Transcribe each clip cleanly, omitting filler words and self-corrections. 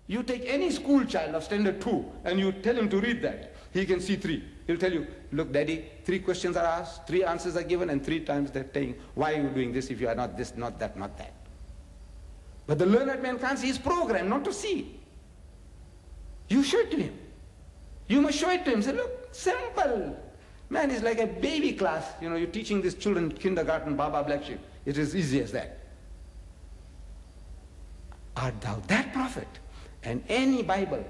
You take any school child of standard 2 and you tell him to read that. He can see 3. He'll tell you, look, Daddy, 3 questions are asked, 3 answers are given, and 3 times they're saying, why are you doing this if you are not this, not that, not that? But the learned man can't see. He's programmed not to see. You show it to him. You must show it to him. Say, look, simple. Man, it's like a baby class. You know, you're teaching these children kindergarten, Baba Black Sheep. It is easy as that. Art thou that prophet? And any Bible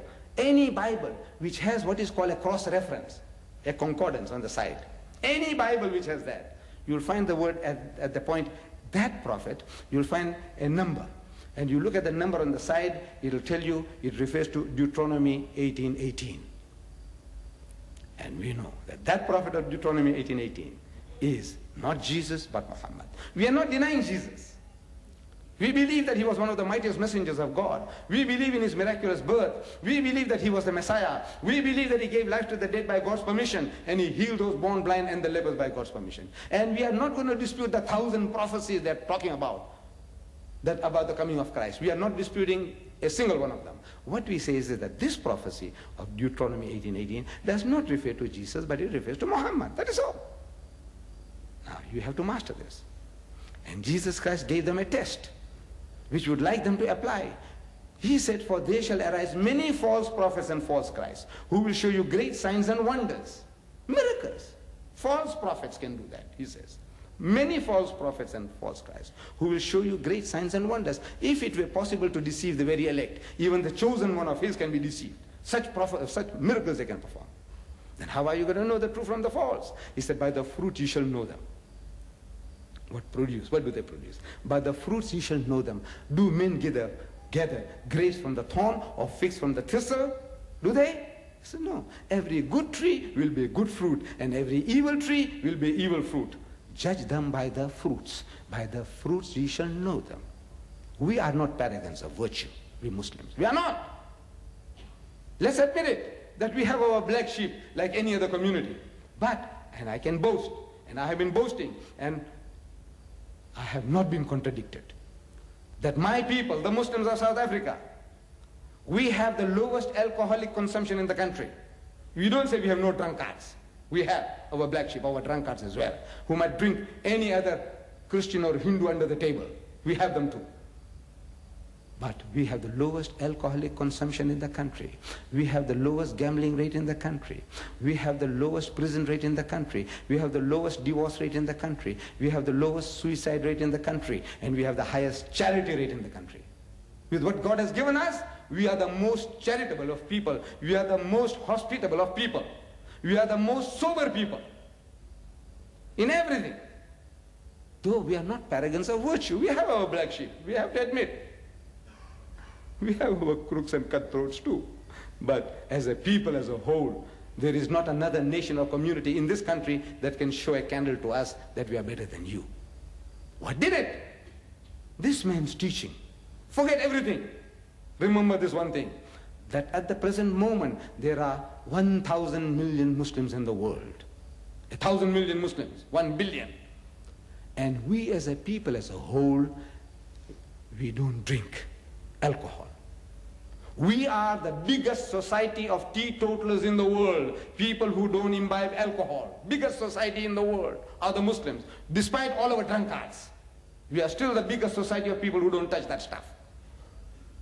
which has what is called a cross-reference, a concordance on the side, any Bible which has that, you'll find the word at the point, that prophet, you'll find a number. And you look at the number on the side, it'll tell you it refers to Deuteronomy 18:18. And we know that that prophet of Deuteronomy 18:18 is not Jesus but Muhammad. We are not denying Jesus. We believe that he was one of the mightiest messengers of God. We believe in his miraculous birth. We believe that he was the Messiah. We believe that he gave life to the dead by God's permission, and he healed those born blind and the lepers by God's permission. And we are not going to dispute the 1,000 prophecies they're talking about the coming of Christ. We are not disputing a single one of them. What we say is that this prophecy of Deuteronomy 18:18 does not refer to Jesus, but it refers to Muhammad. That is all. Now, you have to master this. And Jesus Christ gave them a test, which would like them to apply. He said, for there shall arise many false prophets and false Christs, who will show you great signs and wonders, miracles. False prophets can do that, he says. Many false prophets and false Christs, who will show you great signs and wonders. If it were possible to deceive the very elect, even the chosen one of his can be deceived. Such miracles they can perform. Then how are you going to know the true from the false? He said, by the fruit you shall know them. What produce? What do they produce? By the fruits you shall know them. Do men gather grapes from the thorn or figs from the thistle? Do they? He said, no. Every good tree will be good fruit, and every evil tree will be evil fruit. Judge them by the fruits. By the fruits ye shall know them. We are not paragons of virtue, we Muslims. We are not. Let's admit it, that we have our black sheep like any other community. But, and I can boast, and I have been boasting, and I have not been contradicted, that my people, the Muslims of South Africa, we have the lowest alcoholic consumption in the country. We don't say we have no drunkards. We have our black sheep, our drunkards as well, who might drink any other Christian or Hindu under the table. We have them too. But we have the lowest alcoholic consumption in the country. We have the lowest gambling rate in the country. We have the lowest prison rate in the country. We have the lowest divorce rate in the country. We have the lowest suicide rate in the country. And we have the highest charity rate in the country. With what God has given us, we are the most charitable of people. We are the most hospitable of people. We are the most sober people in everything. Though we are not paragons of virtue, we have our black sheep, we have to admit. We have our crooks and cutthroats too. But as a people, as a whole, there is not another nation or community in this country that can show a candle to us that we are better than you. What did it? This man's teaching. Forget everything. Remember this one thing, that at the present moment there are 1,000 million Muslims in the world. 1,000 million Muslims, 1 billion. And we as a people, as a whole, we don't drink alcohol. We are the biggest society of teetotalers in the world. People who don't imbibe alcohol. Biggest society in the world are the Muslims. Despite all our drunkards, we are still the biggest society of people who don't touch that stuff.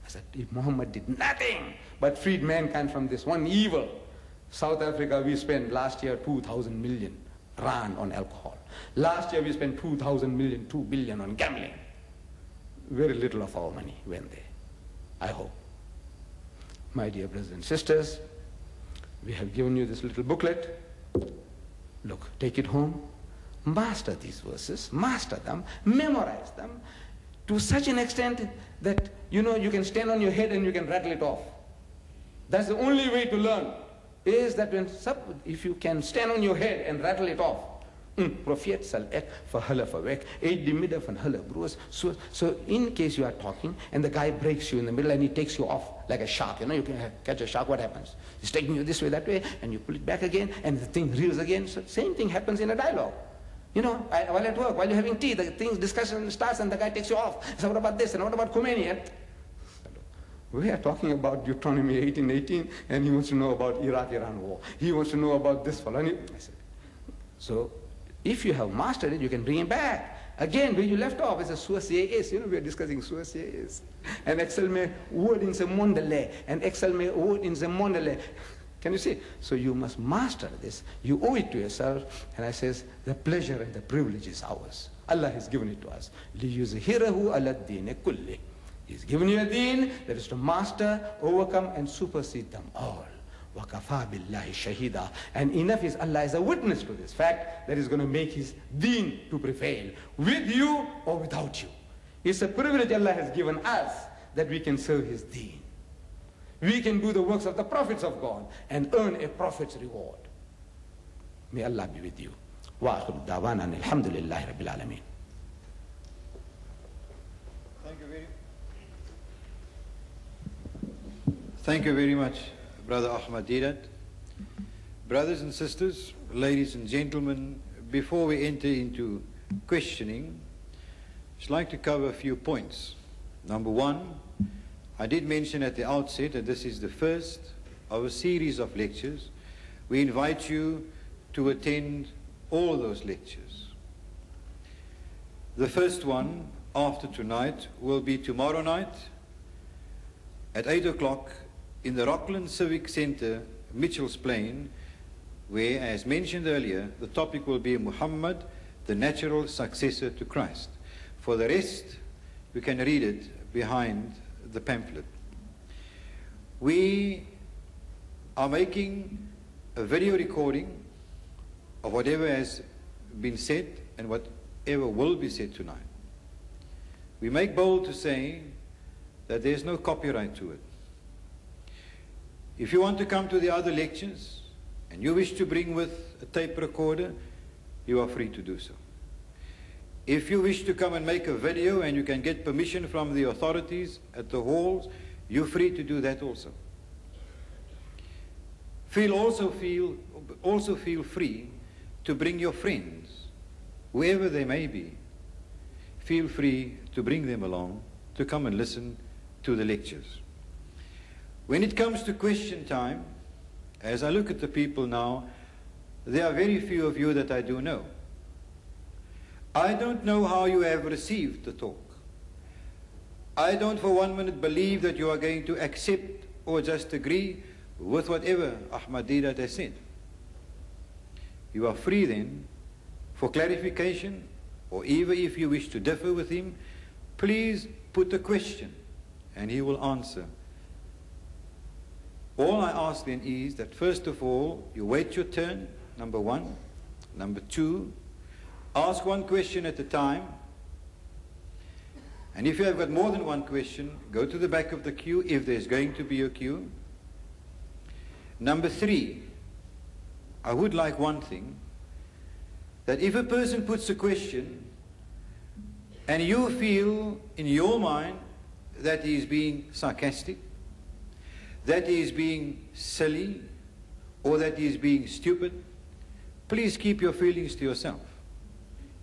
I said, if Muhammad did nothing but freed mankind from this one evil, South Africa, we spent last year 2,000 million rand on alcohol. Last year we spent 2,000 million, 2 billion on gambling. Very little of our money went there, I hope. My dear brothers and sisters, we have given you this little booklet. Look, take it home, master these verses, master them, memorize them to such an extent that, you know, you can stand on your head and you can rattle it off. That's the only way to learn, is that if you can stand on your head and rattle it off. Prophet sal ek vir hulle verwek, uit die midde van hulle broers. So in case you are talking and the guy breaks you in the middle and he takes you off like a shark, you know, you can catch a shark, what happens? He's taking you this way, that way, and you pull it back again and the thing reels again. So same thing happens in a dialogue. You know, while at work, while you're having tea, the discussion starts and the guy takes you off. So what about this and what about Khomeini? And We are talking about Deuteronomy 18:18, and he wants to know about Iraq-Iran war. He wants to know about this fellow. I said, so if you have mastered it, you can bring him back. Again, where you left off is a suasiais. We are discussing suasiais. And excel me word in the mondele, and excel me word in the mondele. Can you see? So you must master this. You owe it to yourself. And I says, the pleasure and the privilege is ours. Allah has given it to us. لِيُزْهِرَهُ عَلَى الدِّينِ كُلِّهِ. He's given you a deen that is to master, overcome, and supersede them all. وَكَفَى بِاللَّهِ شَهِيدًا. And enough is Allah as a witness to this fact that is going to make his deen to prevail, with you or without you. It's a privilege Allah has given us that we can serve his deen. We can do the works of the prophets of God and earn a prophet's reward. May Allah be with you. وَآخِرُ دَعْوَانَا الْحَمْدُ لِلَّهِ رَبِّ الْعَالَمِينَ. Thank you very much, Brother Ahmed Deedat. Brothers and sisters, ladies and gentlemen, before we enter into questioning, I'd like to cover a few points. Number one, I did mention at the outset that this is the first of a series of lectures. We invite you to attend all those lectures. The first one, after tonight, will be tomorrow night at 8 o'clock in the Rockland Civic Center, Mitchell's Plain, where, as mentioned earlier, the topic will be Muhammad, the natural successor to Christ. For the rest, you can read it behind the pamphlet. We are making a video recording of whatever has been said and whatever will be said tonight. We make bold to say that there's no copyright to it. If you want to come to the other lectures and you wish to bring with a tape recorder, you are free to do so. If you wish to come and make a video and you can get permission from the authorities at the halls, you're free to do that also. Also feel free to bring your friends, whoever they may be. Feel free to bring them along to come and listen to the lectures. When it comes to question time, as I look at the people now, there are very few of you that I do know. I don't know how you have received the talk. I don't for 1 minute believe that you are going to accept or just agree with whatever Ahmed Deedat has said. You are free then for clarification, or even if you wish to differ with him, please put a question and he will answer. All I ask then is that first of all, you wait your turn, number one. Number two, ask one question at a time. And if you have got more than one question, go to the back of the queue if there's going to be a queue. Number three, I would like one thing, that if a person puts a question and you feel in your mind that he is being sarcastic, that he is being silly, or that he is being stupid, please keep your feelings to yourself.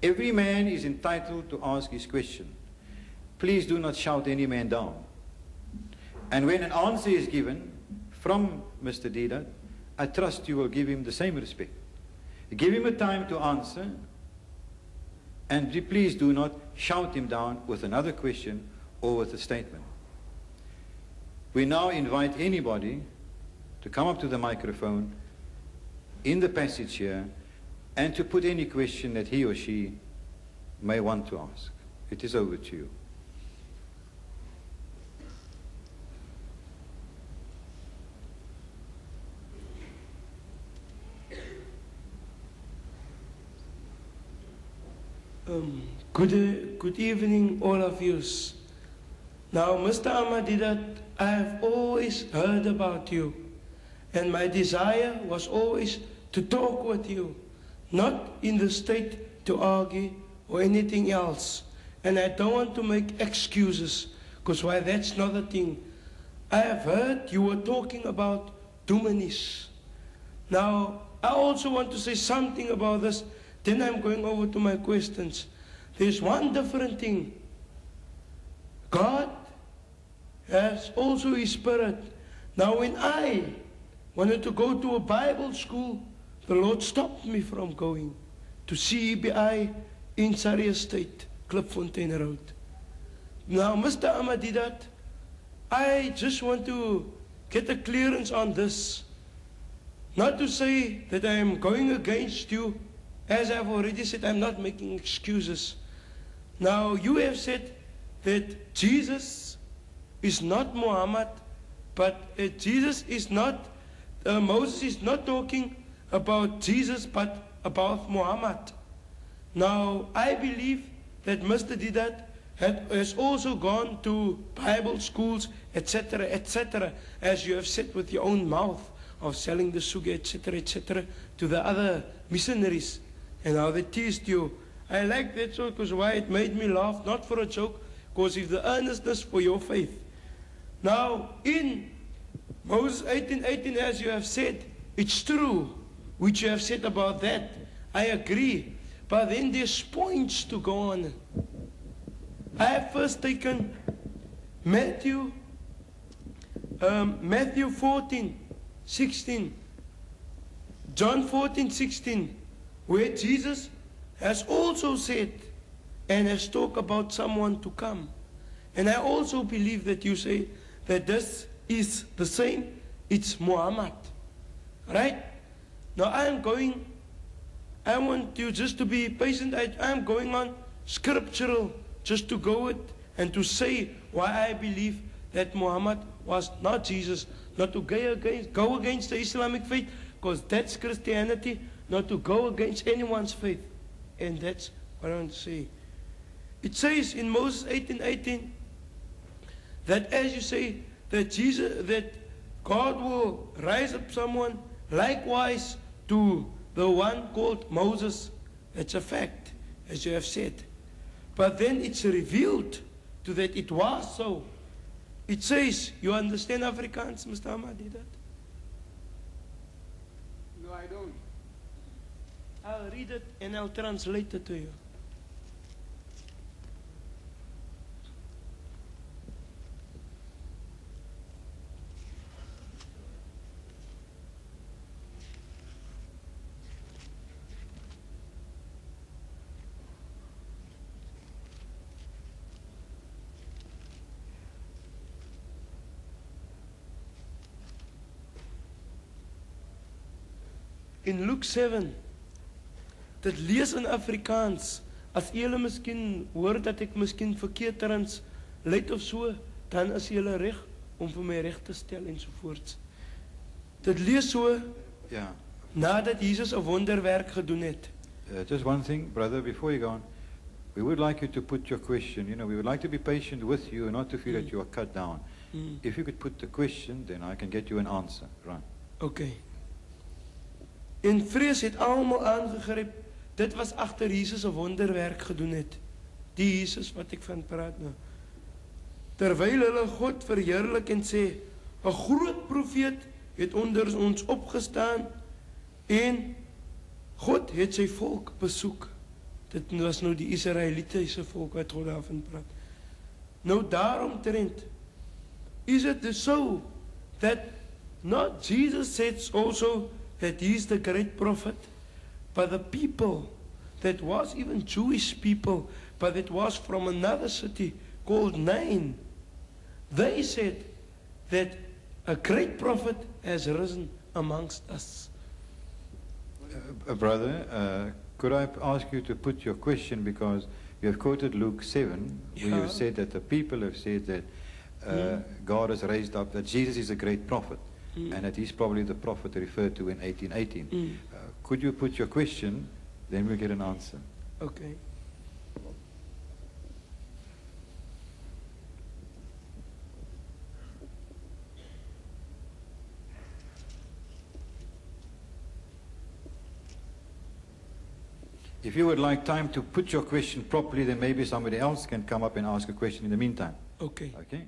Every man is entitled to ask his question. Please do not shout any man down. And when an answer is given from Mr. Deedat, I trust you will give him the same respect. Give him a time to answer, and please do not shout him down with another question or with a statement. We now invite anybody to come up to the microphone in the passage here and to put any question that he or she may want to ask. It is over to you. Good evening, all of you. Now, Mr. Ahmed Deedat, I have always heard about you, and my desire was always to talk with you, not in the state to argue or anything else. And I don't want to make excuses, because why, that's not a thing. I have heard you were talking about Dumanis. Now, I also want to say something about this. Then I'm going over to my questions. There's one different thing. God has also His Spirit. Now when I wanted to go to a Bible school, the Lord stopped me from going to CEBI in Surrey Estate, Klipfontein Road. Now, Mr. Ahmed Deedat, I just want to get a clearance on this. Not to say that I am going against you. As I've already said, I'm not making excuses. Now, you have said that Jesus is not Muhammad, but Jesus is not, Moses is not talking about Jesus, but about Muhammad. Now, I believe that Mr. Deedat has also gone to Bible schools, etc., as you have said with your own mouth, of selling the sugar, etc., to the other missionaries, and how they teased you. I like that so because why it made me laugh, not for a joke, because it's the earnestness for your faith. Now, in Moses 18:18, as you have said, it's true, which you have said about that. I agree. But then there's points to go on. I have first taken Matthew 14:16, John 14:16, where Jesus has also said and has talked about someone to come. And I also believe that you say that this is the same, it's Muhammad. Right? Now I want you just to be patient. I'm going on scriptural, just to go it and to say why I believe that Muhammad was not Jesus, not to go against the Islamic faith, because that's Christianity, not to go against anyone's faith. And that's what I want to say. It says in Moses 18:18 that, as you say, that God will rise up someone likewise to the one called Moses. That's a fact, as you have said. But then it's revealed to that it was so. It says, you understand Afrikaans, Mr. Ahmed Deedat? No, I don't. I'll read it and I'll translate it to you. In Luke 7, dit lees in Afrikaans. As julle miskien hoor dat ek miskien verkeerd translate of so, dan is julle reg om vir my reg te stel ensovoorts. Dit lees so, Yeah. nadat Jesus 'n wonderwerk gedoen het. Just one thing, brother, before you go on. We would like you to put your question. You know, we would like to be patient with you and not to feel that you are cut down. If you could put the question, then I can get you an answer. Right. Okay. En vrees het almal aangegryp. Dit was agter Jesus 'n wonderwerk gedoen het. Die Jesus wat ek van praat nou. Terwyl hulle God verheerlik en sê, 'n groot profeet het onder ons opgestaan en God het sy volk besoek. Dit was nou die Israelitiese volk wat God daarvan praat. Nou daaromtrent is it so that not Jesus says also that he is the great prophet, but the people that was even Jewish people, but it was from another city called Nain. They said that a great prophet has risen amongst us. Brother, could I ask you to put your question, because you have quoted Luke 7, where you said that the people have said that God has raised up, that Jesus is a great prophet, and that he's probably the prophet referred to in 1818. Could you put your question, then we'll get an answer. Okay. If you would like time to put your question properly, then maybe somebody else can come up and ask a question in the meantime. Okay. Okay?